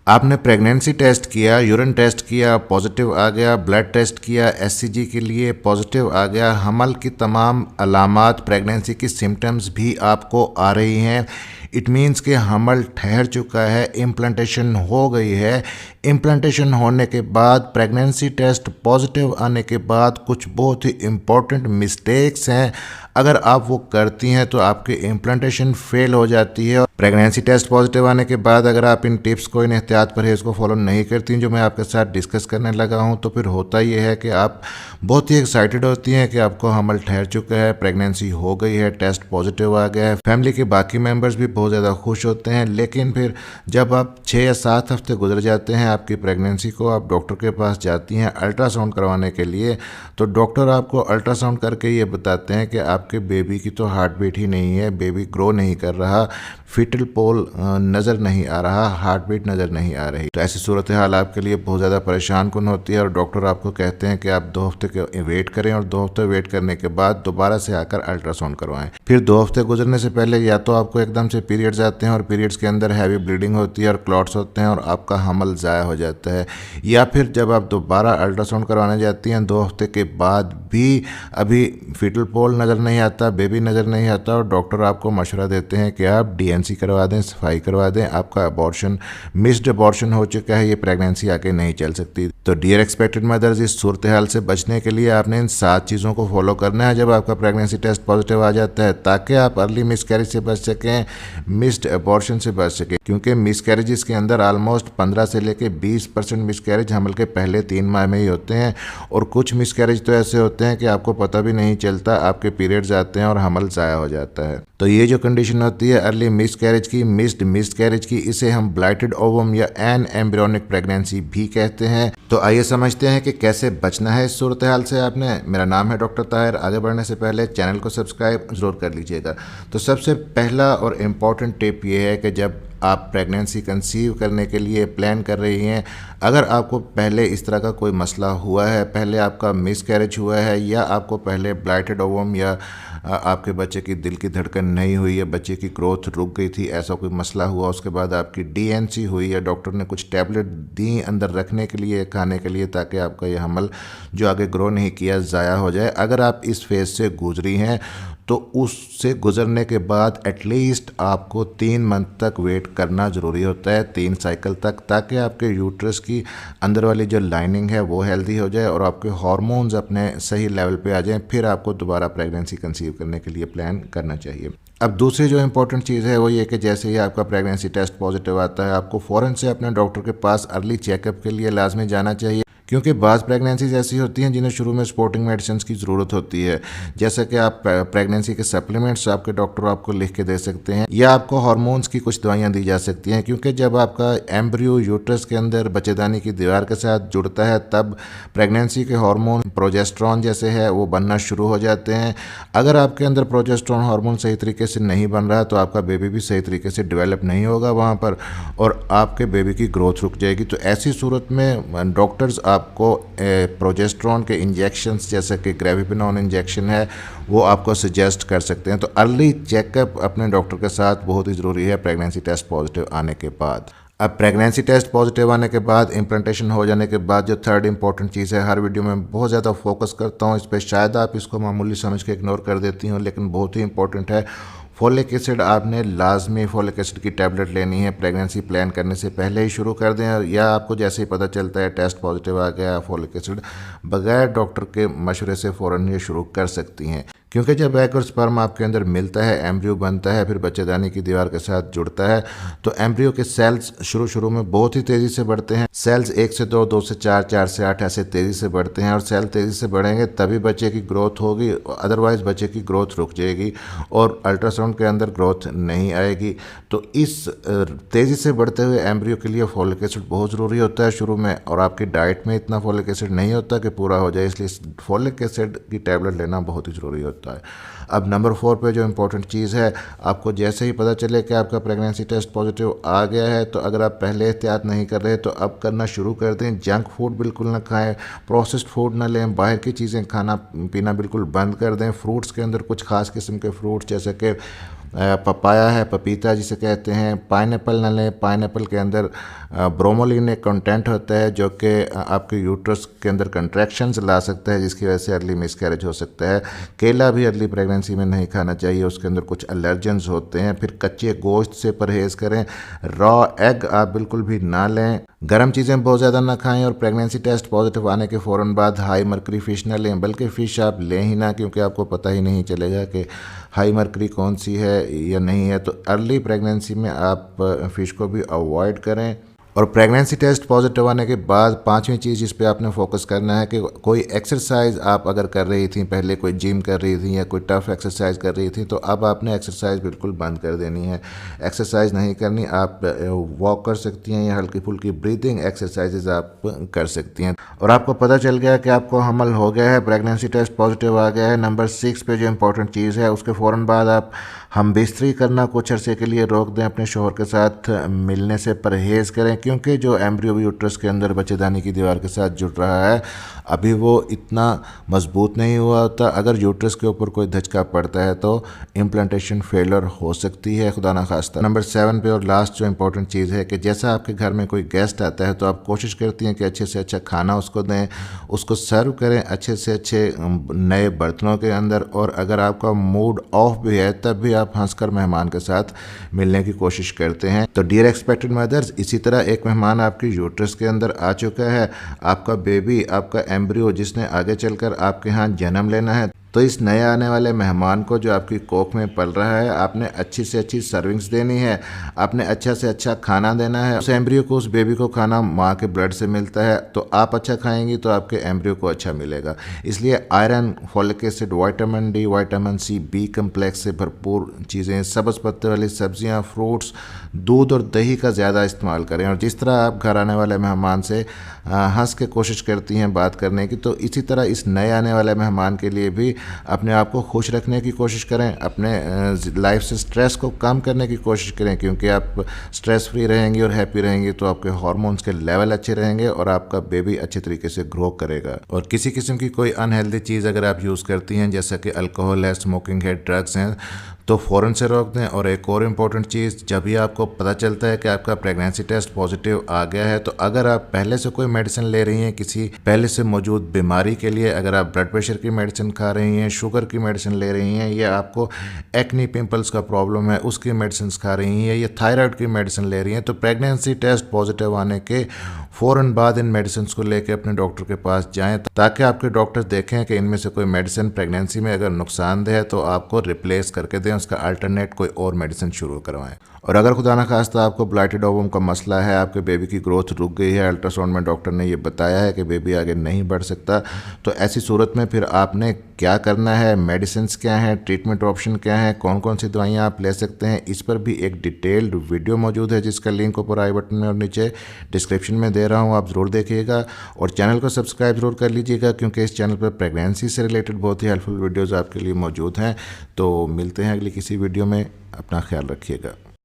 आपने pregnancy test किया, urine test किया, पॉजिटिव आ गया, ब्लड टेस्ट किया, एससीजी के लिए पॉजिटिव आ गया, हमल की तमाम अलामात, प्रेगनेंसी की सिम्टम्स भी आपको आ रही हैं। इट मीन्स कि हमल ठहर चुका है, इम्प्लांटेशन हो गई है। इम्प्लांटेशन होने के बाद प्रेगनेंसी टेस्ट पॉजिटिव आने के बाद कुछ बहुत ही इम्पोर्टेंट मिस्टेक्स हैं, अगर आप वो करती हैं तो आपकी इम्प्लांटेशन फेल हो जाती है। प्रेगनेंसी टेस्ट पॉजिटिव आने के बाद अगर आप इन टिप्स को, इन एहतियात परहेज़ को फॉलो नहीं करती जो मैं आपके साथ डिस्कस करने लगा हूं, तो फिर होता ये है कि आप बहुत ही एक्साइटेड होती हैं कि आपको हमल ठहर चुका है, प्रेगनेंसी हो गई है, टेस्ट पॉजिटिव आ गया है। फैमिली के बाकी मेंबर्स भी बहुत ज़्यादा खुश होते हैं। लेकिन फिर जब आप 6 या 7 हफ्ते गुजर जाते हैं आपकी प्रेगनेंसी को, आप डॉक्टर के पास जाती हैं अल्ट्रासाउंड करवाने के लिए, तो डॉक्टर आपको अल्ट्रासाउंड करके ये बताते हैं कि आपके बेबी की तो हार्ट बीट ही नहीं है, बेबी ग्रो नहीं कर रहा, फीटल पोल नज़र नहीं आ रहा, हार्ट बीट नज़र नहीं आ रही। तो ऐसी सूरत हाल आपके लिए बहुत ज़्यादा परेशान कुन होती है और डॉक्टर आपको कहते हैं कि आप 2 हफ्ते के वेट करें और 2 हफ्ते वेट करने के बाद दोबारा से आकर अल्ट्रासाउंड करवाएं। फिर 2 हफ्ते गुजरने से पहले या तो आपको एकदम से पीरियड्स आते हैं और पीरियड्स के अंदर हैवी ब्लीडिंग होती है और क्लॉट्स होते हैं और आपका हमल ज़ाया हो जाता है, या फिर जब आप दोबारा अल्ट्रासाउंड करवाने जाती हैं 2 हफ्ते के बाद भी अभी फीटल पोल नज़र नहीं आता, बेबी नज़र नहीं आता और डॉक्टर आपको मशवरा देते हैं कि आप डीएनसी करवा दें, सफाई करवा दें, आपका अबॉर्शन, मिस्ड अबॉर्शन हो चुका है, ये प्रेगनेंसी आगे नहीं चल सकती। तो डियर एक्सपेक्टेड मदर्स, इस सूरत हाल से बचने के लिए आपने इन 7 चीज़ों को फॉलो करना है जब आपका प्रेगनेंसी टेस्ट पॉजिटिव आ जाता है, ताकि आप अर्ली मिसकैरेज से बच सकें, मिस्ड अबॉर्शन से बच सकें। क्योंकि मिसकैरेजेस के अंदर ऑलमोस्ट 15 से लेकर 20% मिसकैरेज हमल के पहले 3 माह में ही होते हैं और कुछ मिसकैरेज तो ऐसे होते हैं कि आपको पता भी नहीं चलता, आपके पीरियड्स आते हैं और हमल ज़ाया हो जाता है। तो ये जो कंडीशन होती है अर्ली मिसकैरेज की, मिस्ड मिसकैरेज की, इसे हम ब्लाइटेड ओवम या एन एम्ब्रियोनिक प्रेगनेंसी भी कहते हैं। तो आइए समझते हैं कि कैसे बचना है इस सूरत हाल से आपने। मेरा नाम है डॉक्टर ताहिर। आगे बढ़ने से पहले चैनल को सब्सक्राइब ज़रूर कर लीजिएगा। तो सबसे पहला और इम्पॉर्टेंट टिप ये है कि जब आप प्रेगनेंसी कंसीव करने के लिए प्लान कर रही हैं, अगर आपको पहले इस तरह का कोई मसला हुआ है, पहले आपका मिसकैरेज हुआ है या आपको पहले ब्लाइटेड ओवम या आपके बच्चे की दिल की धड़कन नहीं हुई है, बच्चे की ग्रोथ रुक गई थी, ऐसा कोई मसला हुआ, उसके बाद आपकी डीएनसी हुई या डॉक्टर ने कुछ टैबलेट दी अंदर रखने के लिए, खाने के लिए, ताकि आपका ये हमल जो आगे ग्रो नहीं किया ज़ाया हो जाए, अगर आप इस फेज़ से गुजरी हैं तो उससे गुजरने के बाद एटलीस्ट आपको 3 मंथ तक वेट करना ज़रूरी होता है, 3 साइकिल तक, ताकि आपके यूट्रस की अंदर वाली जो लाइनिंग है वो हेल्दी हो जाए और आपके हार्मोन्स अपने सही लेवल पे आ जाएं। फिर आपको दोबारा प्रेगनेंसी कंसीव करने के लिए प्लान करना चाहिए। अब दूसरी जो इम्पोर्टेंट चीज़ है वो ये कि जैसे ही आपका प्रेगनेंसी टेस्ट पॉजिटिव आता है, आपको फ़ौरन से अपने डॉक्टर के पास अर्ली चेकअप के लिए लाजमी जाना चाहिए। क्योंकि बाज़ प्रेगनेंसीज ऐसी होती हैं जिन्हें शुरू में सपोर्टिंग मेडिसिन की ज़रूरत होती है, जैसे कि आप प्रेगनेंसी के सप्लीमेंट्स आपके डॉक्टर आपको लिख के दे सकते हैं या आपको हार्मोन्स की कुछ दवाइयाँ दी जा सकती हैं। क्योंकि जब आपका एम्ब्रियो यूट्रस के अंदर बच्चेदानी की दीवार के साथ जुड़ता है तब प्रेगनेंसी के हार्मोन प्रोजेस्टेरॉन जैसे है वो बनना शुरू हो जाते हैं। अगर आपके अंदर प्रोजेस्टेरॉन हार्मोन सही तरीके से नहीं बन रहा तो आपका बेबी भी सही तरीके से डेवलप नहीं होगा वहाँ पर और आपके बेबी की ग्रोथ रुक जाएगी। तो ऐसी सूरत में डॉक्टर्स आपको प्रोजेस्टेरॉन के इंजेक्शंस जैसे कि ग्रेविपिनॉन इंजेक्शन है वो आपको सजेस्ट कर सकते हैं। तो अर्ली चेकअप अपने डॉक्टर के साथ बहुत ही ज़रूरी है प्रेगनेंसी टेस्ट पॉजिटिव आने के बाद। अब प्रेगनेंसी टेस्ट पॉजिटिव आने के बाद, इम्प्लांटेशन हो जाने के बाद जो थर्ड इंपॉर्टेंट चीज़ है, हर वीडियो में बहुत ज़्यादा फोकस करता हूँ इस पर, शायद आप इसको मामूली समझ के इग्नोर कर देती हूँ, लेकिन बहुत ही इंपॉर्टेंट है। फोलिक एसिड आपने लाजमी फोलिक एसिड की टैबलेट लेनी है, प्रेगनेंसी प्लान करने से पहले ही शुरू कर दें या आपको जैसे ही पता चलता है टेस्ट पॉजिटिव आ गया, फोलिक एसिड बगैर डॉक्टर के मशवरे से फ़ौरन ये शुरू कर सकती हैं। क्योंकि जब एग और स्पर्म आपके अंदर मिलता है, एम्ब्रियो बनता है, फिर बच्चेदानी की दीवार के साथ जुड़ता है, तो एम्ब्रियो के सेल्स शुरू में बहुत ही तेज़ी से बढ़ते हैं। सेल्स 1 से 2, 2 से 4, 4 से 8 ऐसे तेज़ी से बढ़ते हैं और सेल तेज़ी से बढ़ेंगे तभी बच्चे की ग्रोथ होगी, अदरवाइज़ बच्चे की ग्रोथ रुक जाएगी और अल्ट्रासाउंड के अंदर ग्रोथ नहीं आएगी। तो इस तेज़ी से बढ़ते हुए एम्ब्रियो के लिए फोलिक एसिड बहुत ज़रूरी होता है शुरू में, और आपकी डाइट में इतना फोलिक एसिड नहीं होता कि पूरा हो जाए, इसलिए फोलिक एसिड की टैबलेट लेना बहुत ही ज़रूरी होता है। अब नंबर 4 पे जो इम्पोर्टेंट चीज़ है, आपको जैसे ही पता चले कि आपका प्रेगनेंसी टेस्ट पॉजिटिव आ गया है तो अगर आप पहले एहतियात नहीं कर रहे तो अब करना शुरू कर दें। जंक फूड बिल्कुल ना खाएं, प्रोसेस्ड फूड ना लें, बाहर की चीज़ें खाना पीना बिल्कुल बंद कर दें। फ्रूट्स के अंदर कुछ खास किस्म के फ्रूट्स जैसे कि पपाया है, पपीता जिसे कहते हैं, पाइनएप्पल न लें। पाइनएप्पल के अंदर ब्रोमोलिन एक कंटेंट होता है जो कि आपके यूट्रस के अंदर कंट्रैक्शंस ला सकता है, जिसकी वजह से अर्ली मिसकैरेज हो सकता है। केला भी अर्ली प्रेगनेंसी में नहीं खाना चाहिए, उसके अंदर कुछ एलर्जेंस होते हैं। फिर कच्चे गोश्त से परहेज़ करें। रॉ एग आप बिल्कुल भी ना लें। गर्म चीज़ें बहुत ज़्यादा ना खाएं और प्रेगनेंसी टेस्ट पॉजिटिव आने के फ़ौरन बाद हाई मर्करी फ़िश ना लें, बल्कि फ़िश आप लें ही ना, क्योंकि आपको पता ही नहीं चलेगा कि हाई मर्करी कौन सी है या नहीं है। तो अर्ली प्रेगनेंसी में आप फ़िश को भी अवॉइड करें। और प्रेगनेंसी टेस्ट पॉजिटिव आने के बाद पांचवी चीज़ जिस पे आपने फोकस करना है कि कोई एक्सरसाइज आप अगर कर रही थी, पहले कोई जिम कर रही थी या कोई टफ एक्सरसाइज कर रही थी, तो अब आपने एक्सरसाइज बिल्कुल बंद कर देनी है। एक्सरसाइज नहीं करनी, आप वॉक कर सकती हैं या हल्की फुल्की ब्रीदिंग एक्सरसाइजेज आप कर सकती हैं। और आपको पता चल गया कि आपको हमल हो गया है, प्रेगनेंसी टेस्ट पॉजिटिव आ गया है। नंबर 6 पे जो इंपॉर्टेंट चीज़ है, उसके फ़ौरन बाद आप हम बिस्तरी करना कुछ अरसे के लिए रोक दें। अपने शोहर के साथ मिलने से परहेज़ करें, क्योंकि जो एम्ब्रियो यूट्रस के अंदर बच्चेदानी की दीवार के साथ जुड़ रहा है अभी वो इतना मजबूत नहीं हुआ होता। अगर यूट्रस के ऊपर कोई धचका पड़ता है तो इम्प्लांटेशन फेलर हो सकती है, खुदा ना खास्ता। नंबर 7 पे और लास्ट जो इंपॉर्टेंट चीज़ है कि जैसा आपके घर में कोई गेस्ट आता है तो आप कोशिश करती हैं कि अच्छे से अच्छा खाना उसको दें, उसको सर्व करें अच्छे से अच्छे नए बर्तनों के अंदर। और अगर आपका मूड ऑफ भी है तब भी आप हंसकर मेहमान के साथ मिलने की कोशिश करते हैं। तो डियर एक्सपेक्टेड मदर्स, इसी तरह एक मेहमान आपकी यूट्रस के अंदर आ चुका है, आपका बेबी, आपका एम्ब्रियो जिसने आगे चलकर आपके यहाँ जन्म लेना है। तो इस नए आने वाले मेहमान को जो आपकी कोख में पल रहा है, आपने अच्छी से अच्छी सर्विंग्स देनी है, आपने अच्छा से अच्छा खाना देना है। उस एम्ब्रियो को, उस बेबी को खाना माँ के ब्लड से मिलता है, तो आप अच्छा खाएंगी तो आपके एम्ब्रियो को अच्छा मिलेगा। इसलिए iron, folic acid, vitamin D, vitamin C, B complex से भरपूर चीज़ें, सब्ज़ पत्ते वाली सब्जियाँ, फ्रूट्स, दूध और दही का ज़्यादा इस्तेमाल करें। और जिस तरह आप घर आने वाले मेहमान से हंस के कोशिश करती हैं बात करने की, तो इसी तरह इस नए आने वाले मेहमान के लिए भी अपने आप को खुश रखने की कोशिश करें, अपने लाइफ से स्ट्रेस को कम करने की कोशिश करें, क्योंकि आप स्ट्रेस फ्री रहेंगी और हैप्पी रहेंगी तो आपके हार्मोन्स के लेवल अच्छे रहेंगे और आपका बेबी अच्छे तरीके से ग्रो करेगा। और किसी किस्म की कोई अनहेल्दी चीज़ अगर आप यूज़ करती हैं, जैसा कि अल्कोहल है, स्मोकिंग है, ड्रग्स हैं, तो फ़ौरन से रोक दें। और एक और इम्पॉर्टेंट चीज़, जब भी आपको पता चलता है कि आपका प्रेगनेंसी टेस्ट पॉजिटिव आ गया है, तो अगर आप पहले से कोई मेडिसिन ले रही हैं किसी पहले से मौजूद बीमारी के लिए, अगर आप ब्लड प्रेशर की मेडिसिन खा रही हैं, शुगर की मेडिसिन ले रही हैं, या आपको एक्नी पिंपल्स का प्रॉब्लम है उसकी मेडिसिन खा रही हैं, या थायराइड की मेडिसिन ले रही हैं, तो प्रेगनेंसी टेस्ट पॉजिटिव आने के फ़ौरन बाद इन मेडिसिन को लेकर अपने डॉक्टर के पास जाएं, ताकि आपके डॉक्टर देखें कि इनमें से कोई मेडिसिन प्रेगनेंसी में अगर नुकसानदेह है तो आपको रिप्लेस करके दें, उसका अल्टरनेट कोई और मेडिसिन शुरू करवाएं। और अगर खुदा ना खास्ता आपको ब्लाइटेड ओवम का मसला है, आपके बेबी की ग्रोथ रुक गई है, अल्ट्रासाउंड में डॉक्टर ने ये बताया है कि बेबी आगे नहीं बढ़ सकता, तो ऐसी सूरत में फिर आपने क्या करना है, मेडिसिन क्या हैं, ट्रीटमेंट ऑप्शन क्या हैं, कौन कौन सी दवाइयाँ आप ले सकते हैं, इस पर भी एक डिटेल्ड वीडियो मौजूद है जिसका लिंक ऊपर आई बटन में और नीचे डिस्क्रिप्शन में दे रहा हूँ, आप ज़रूर देखिएगा। और चैनल को सब्सक्राइब ज़रूर कर लीजिएगा, क्योंकि इस चैनल पर प्रेगनेंसी से रिलेटेड बहुत ही हेल्पफुल वीडियोज़ आपके लिए मौजूद हैं। तो मिलते हैं अगली किसी वीडियो में, अपना ख्याल रखिएगा।